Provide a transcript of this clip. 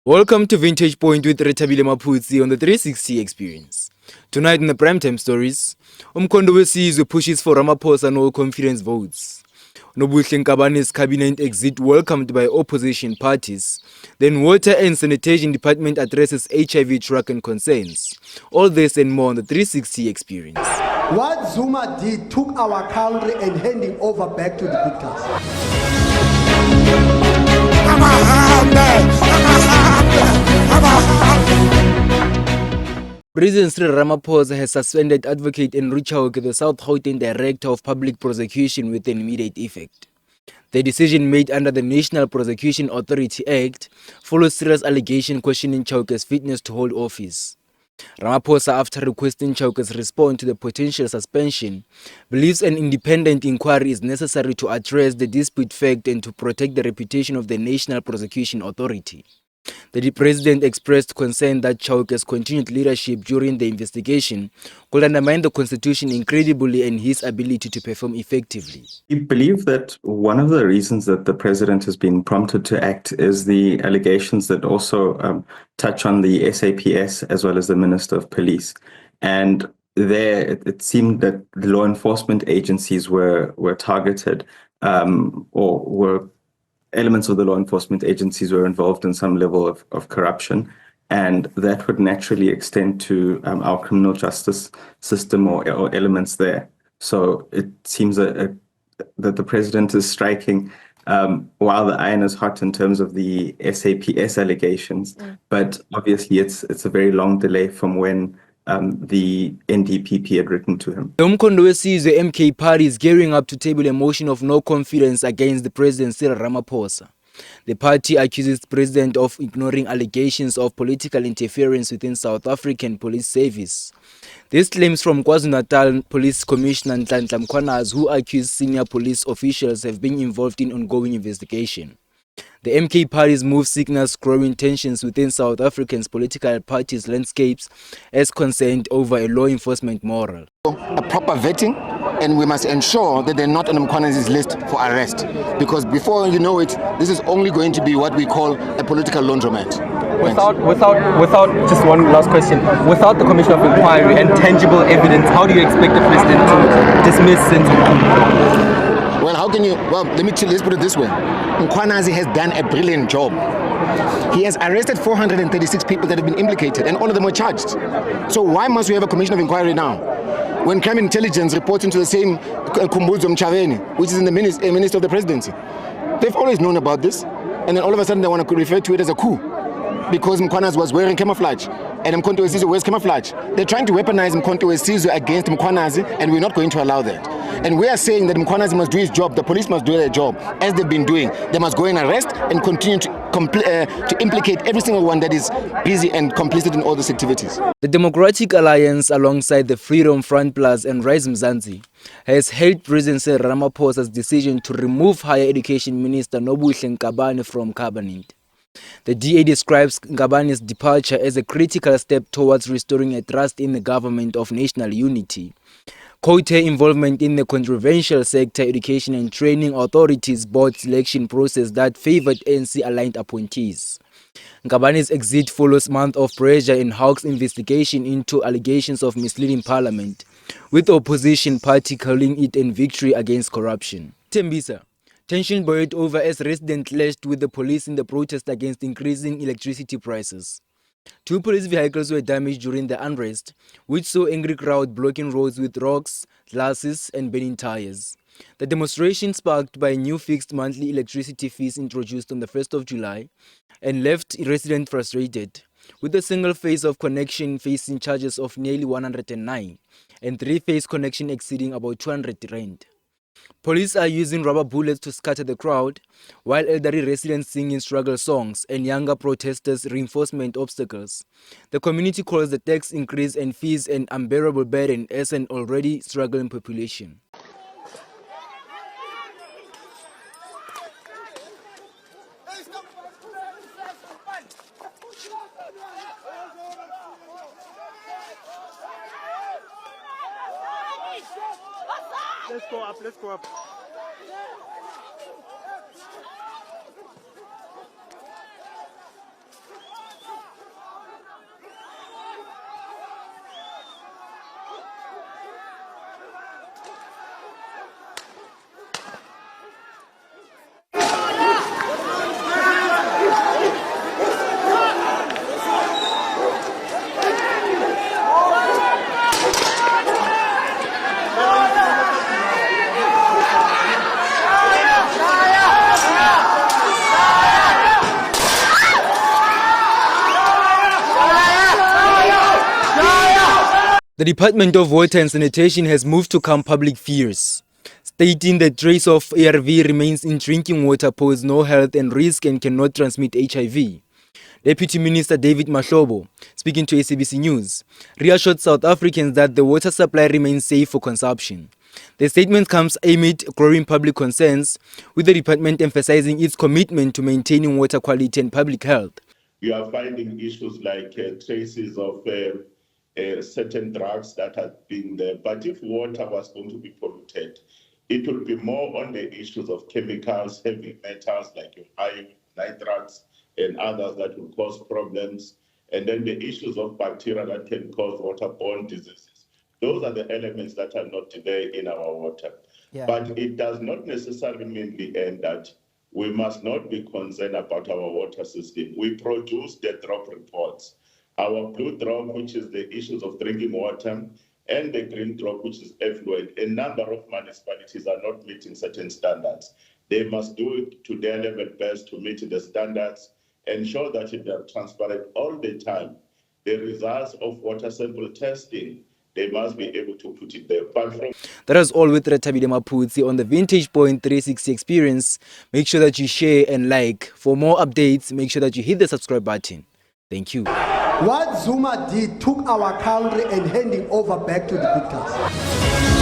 Welcome to Vintage Point with Retabile Maputsi on the 360 Experience. Tonight in the primetime stories, Umkhondo wesizwe pushes for Ramaphosa no confidence votes. Nkabane's cabinet exit welcomed by opposition parties. Then Water and Sanitation Department addresses HIV truck and concerns. All this and more on the 360 Experience. What Zuma did took our country and handing over back to the dictators. President Cyril Ramaphosa has suspended Advocate Henry Choka, the South Gauteng Director of Public Prosecution, with an immediate effect. The decision made under the National Prosecution Authority Act follows serious allegation questioning Choka's fitness to hold office. Ramaphosa, after requesting Choka's response to the potential suspension, believes an independent inquiry is necessary to address the dispute fact and to protect the reputation of the National Prosecution Authority. The president expressed concern that Choka's continued leadership during the investigation could undermine the constitution incredibly and his ability to perform effectively. We believe that one of the reasons that the president has been prompted to act is the allegations that also touch on the SAPS as well as the Minister of Police. And there it seemed that the law enforcement agencies were targeted or were elements of the law enforcement agencies were involved in some level of corruption, and that would naturally extend to our criminal justice system or elements there. So it seems that the president is striking while the iron is hot in terms of the SAPS allegations, but obviously it's a very long delay from when the NDPP had written to him. The Umkhondo wesizwe MK party is gearing up to table a motion of no confidence against the president Cyril Ramaphosa. The party accuses the president of ignoring allegations of political interference within South African police service. This claims from KwaZulu-Natal Police Commissioner Nhlanhla Mkhwanazi, who accused senior police officials have been involved in ongoing investigation. The MK party's move signals growing tensions within South Africa's political parties landscapes as concerned over a law enforcement moral. A proper vetting, and we must ensure that they're not on Mkhwanazi's list for arrest, because before you know it, this is only going to be what we call a political laundromat. Without just one last question, without the commission of inquiry and tangible evidence, how do you expect the president to dismiss and Well, how can you? Well, let's put it this way. Mkhwanazi has done a brilliant job. He has arrested 436 people that have been implicated, and all of them were charged. So why must we have a commission of inquiry now? When crime intelligence reports into the same Kumbuzo Nkabane, which is in the minister of the presidency, they've always known about this, and then all of a sudden they want to refer to it as a coup because Mkhwanazi was wearing camouflage and Mkhonto Wesizwe wears camouflage. They're trying to weaponize Mkhonto Wesizwe against Mkhwanazi, and we're not going to allow that. And we are saying that Mkhwanazi must do his job, the police must do their job, as they've been doing. They must go and arrest and continue to implicate every single one that is busy and complicit in all these activities. The Democratic Alliance, alongside the Freedom Front Plus and Rise Mzansi, has hailed President Cyril Ramaphosa's decision to remove Higher Education Minister Nkabane from cabinet. The DA describes Nkabane's departure as a critical step towards restoring a trust in the government of national unity. Her involvement in the controversial sector education and training authorities board selection process that favored ANC-aligned appointees. Nkabane's exit follows months of pressure and Hawk's investigation into allegations of misleading parliament, with the opposition party calling it a victory against corruption. Tembisa. Tension boiled over as residents clashed with the police in the protest against increasing electricity prices. 2 police vehicles were damaged during the unrest, which saw angry crowd blocking roads with rocks, glasses, and burning tires. The demonstration, sparked by new fixed monthly electricity fees introduced on the 1st of July, and left residents frustrated, with a single phase of connection facing charges of nearly 109 and 3-phase connection exceeding about 200 rand. Police are using rubber bullets to scatter the crowd, while elderly residents singing struggle songs and younger protesters reinforcement obstacles. The community calls the tax increase and fees an unbearable burden as an already struggling population. Let's go up. The Department of Water and Sanitation has moved to calm public fears, stating that trace of ARV remains in drinking water pose no health and risk and cannot transmit HIV. Deputy Minister David Mahlobo, speaking to SABC News, reassured South Africans that the water supply remains safe for consumption. The statement comes amid growing public concerns, with the department emphasizing its commitment to maintaining water quality and public health. We are finding issues like traces of certain drugs that have been there. But if water was going to be polluted, it will be more on the issues of chemicals, heavy metals like your iron, nitrates, and others that will cause problems. And then the issues of bacteria that can cause waterborne diseases. Those are the elements that are not there in our water. Yeah. But it does not necessarily mean the end that we must not be concerned about our water system. We produce the drop reports. Our blue drop, which is the issues of drinking water, and the green drop, which is effluent. A number of municipalities are not meeting certain standards. They must do it to their level best to meet the standards, ensure that they are transparent all the time. The results of water sample testing, they must be able to put it there. That is all with Retabile Maputsi on the Vintage Point 360 experience. Make sure that you share and like. For more updates, make sure that you hit the subscribe button. Thank you. What Zuma did took our country and handing over back to the dictators.